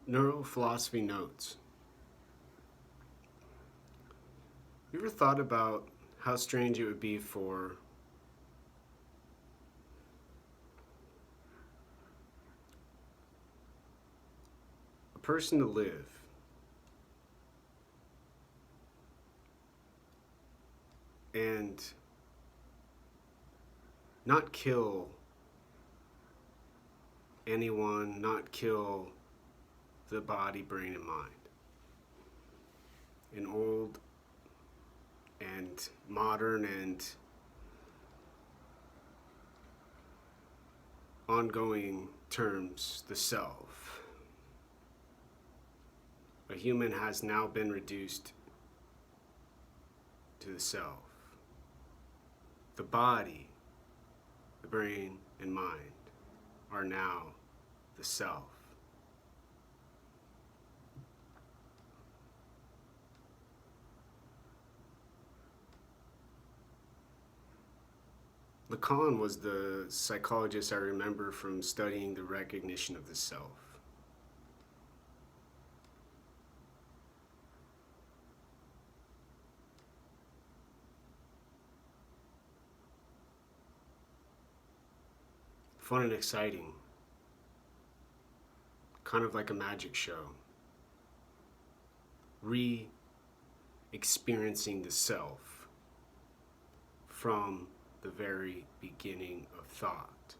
Neurophilosophy Notes. You ever thought about how strange it would be for a person to live and not kill anyone, not kill the body, brain, and mind? In old and modern and ongoing terms, the self. A human has now been reduced to the self. The body, the brain, and mind are now the self. Lacan was the psychologist I remember from studying the recognition of the self. Fun and exciting, kind of like a magic show. Re-experiencing the self from the very beginning of thought.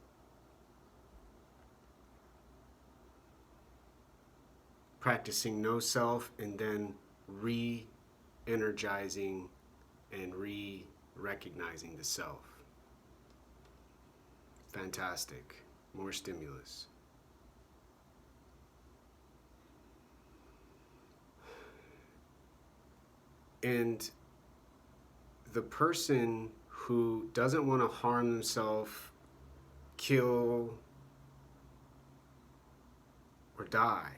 Practicing no self and then re-energizing and re-recognizing the self. Fantastic. More stimulus. And the person who doesn't want to harm themselves, kill, or die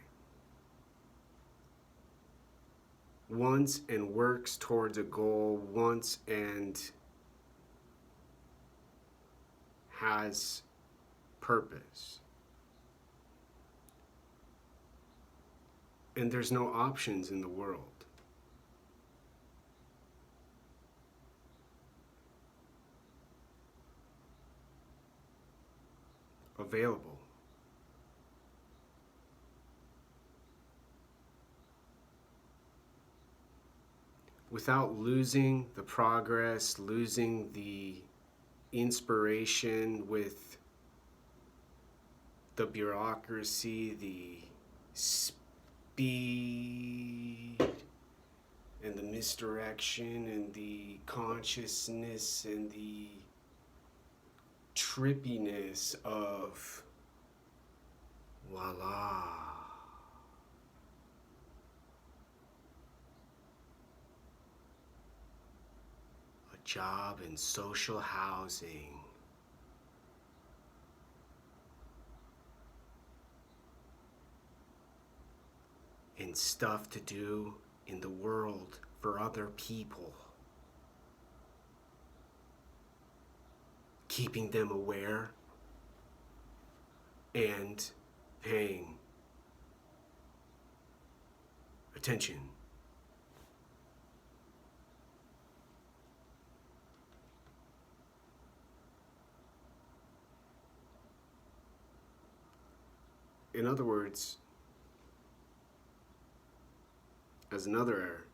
wants and works towards a goal, wants and has purpose. And there's no options in the world. Available. Without losing the progress, losing the inspiration with the bureaucracy, the speed, and the misdirection, and the consciousness, and the trippiness of voila. A job in social housing. And stuff to do in the world for other people. Keeping them aware and paying attention. In other words, as another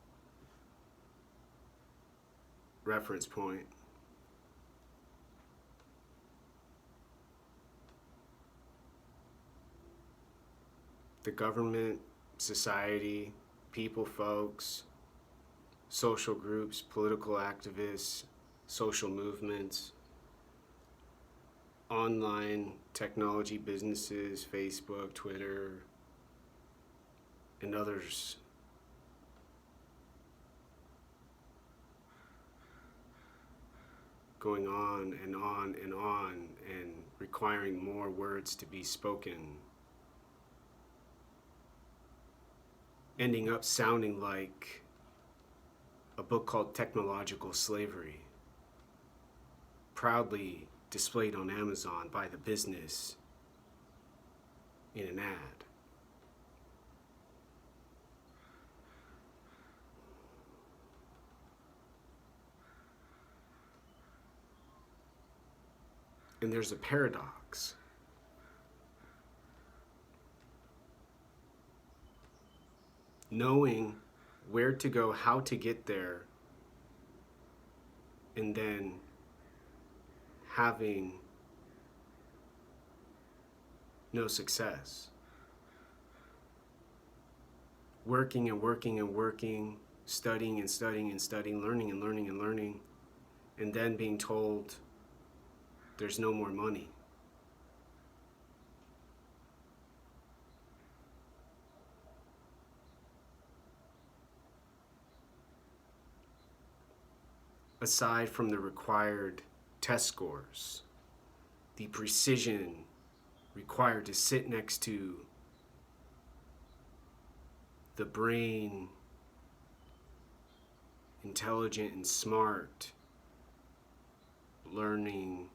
reference point, the government, society, people, folks, social groups, political activists, social movements, online technology businesses, Facebook, Twitter, and others going on and on and on and requiring more words to be spoken, ending up sounding like a book called Technological Slavery, proudly displayed on Amazon by the business in an ad. And there's a paradox. Knowing where to go, how to get there, and then having no success. Working and working and working, studying and studying and studying, learning and learning and learning, and then being told there's no more money. Aside from the required test scores, the precision required to sit next to the brain, intelligent and smart, learning,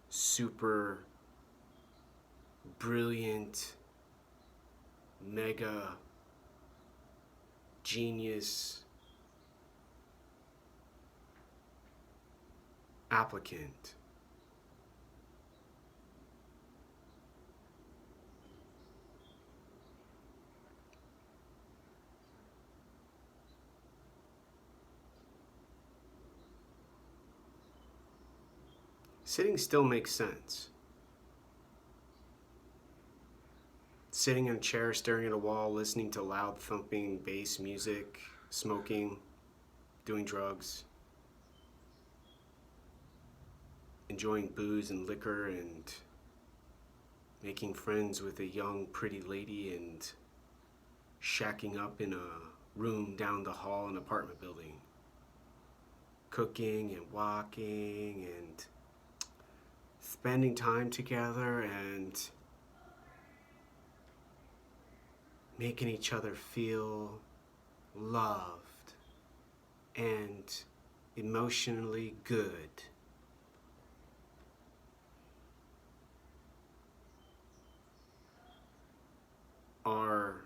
super brilliant, mega genius applicant. Sitting still makes sense. Sitting in a chair, staring at a wall, listening to loud thumping bass music, smoking, doing drugs, enjoying booze and liquor, and making friends with a young, pretty lady, and shacking up in a room down the hall in an apartment building. Cooking and walking and spending time together and making each other feel loved and emotionally good. Are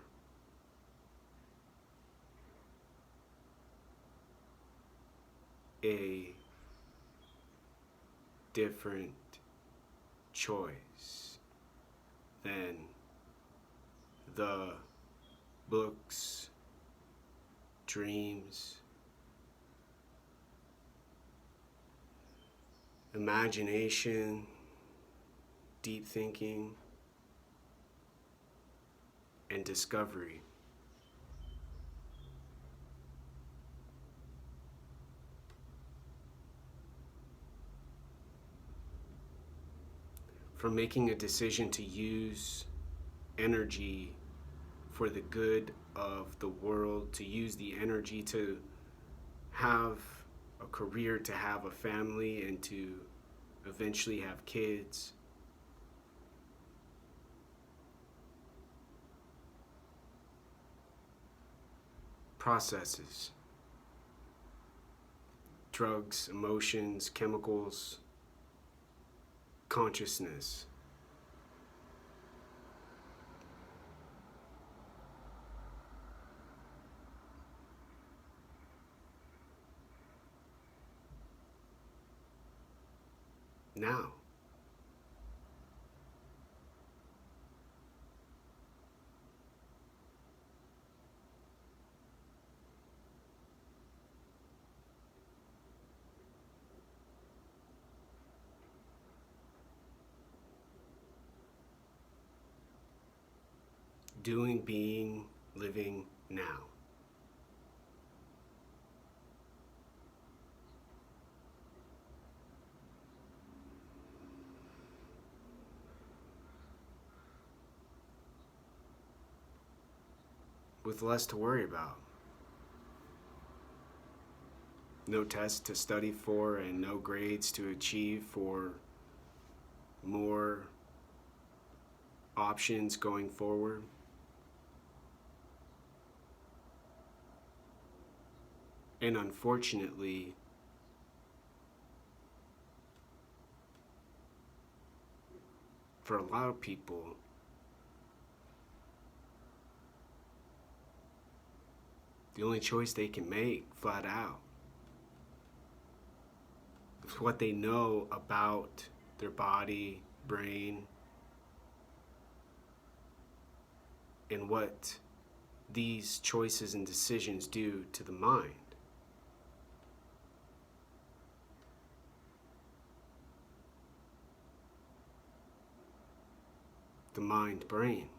a different choice than the books, dreams, imagination, deep thinking, and discovery. From making a decision to use energy for the good of the world, to use the energy to have a career, to have a family, and to eventually have kids. Processes, drugs, emotions, chemicals, consciousness. Now, doing, being, living now. With less to worry about. No tests to study for and no grades to achieve for more options going forward. And unfortunately, for a lot of people, the only choice they can make, flat out, is what they know about their body, brain, and what these choices and decisions do to the mind. The mind-brain.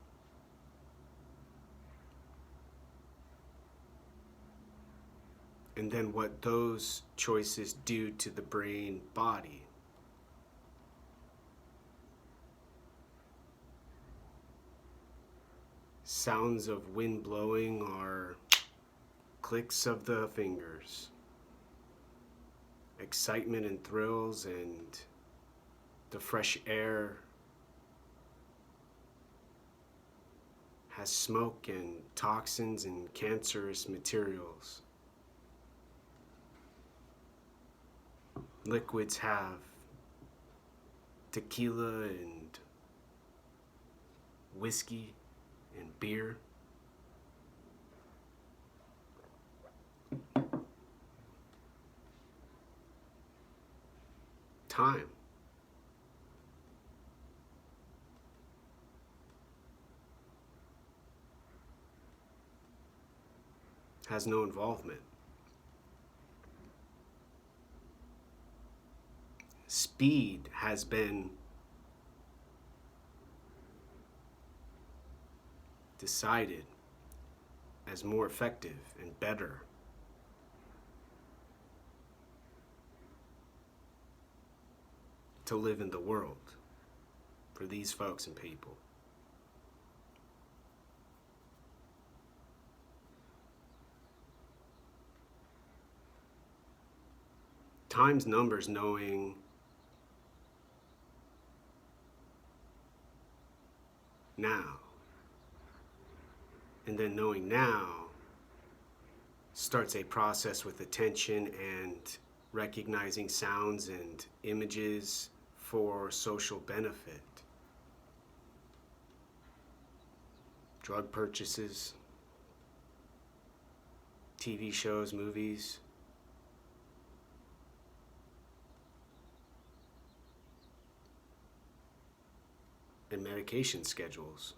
And then what those choices do to the brain-body. Sounds of wind blowing are clicks of the fingers. Excitement and thrills and the fresh air has smoke and toxins and cancerous materials. Liquids have tequila and whiskey and beer. Time. Has no involvement. Speed has been decided as more effective and better. To live in the world for these folks and people. Times numbers knowing now. And then knowing now starts a process with attention and recognizing sounds and images for social benefit. Drug purchases, TV shows, movies, and medication schedules.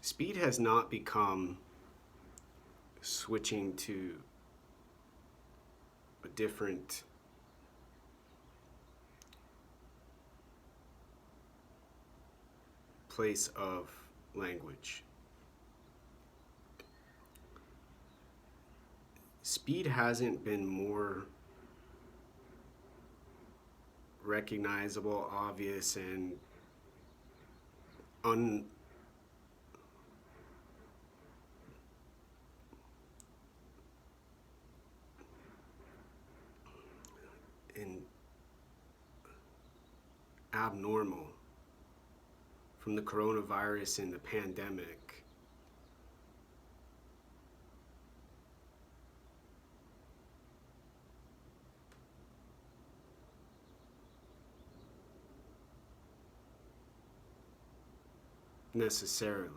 Speed has not become switching to a different place of language. Speed hasn't been more recognizable, obvious, and abnormal from the coronavirus and the pandemic. Necessarily.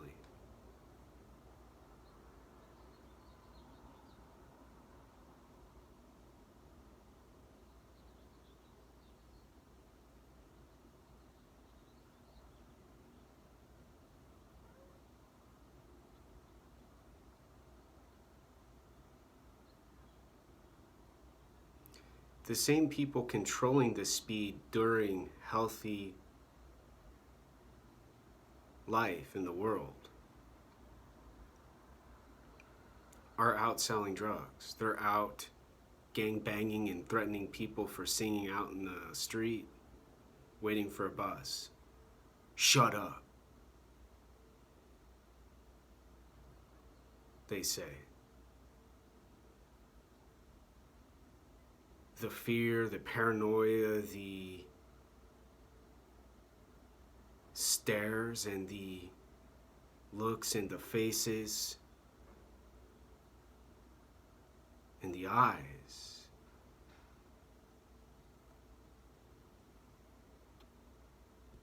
The same people controlling the speed during healthy life in the world are out selling drugs. They're out gang banging and threatening people for singing out in the street, waiting for a bus. Shut up, they say. The fear, the paranoia, the stares and the looks and the faces and the eyes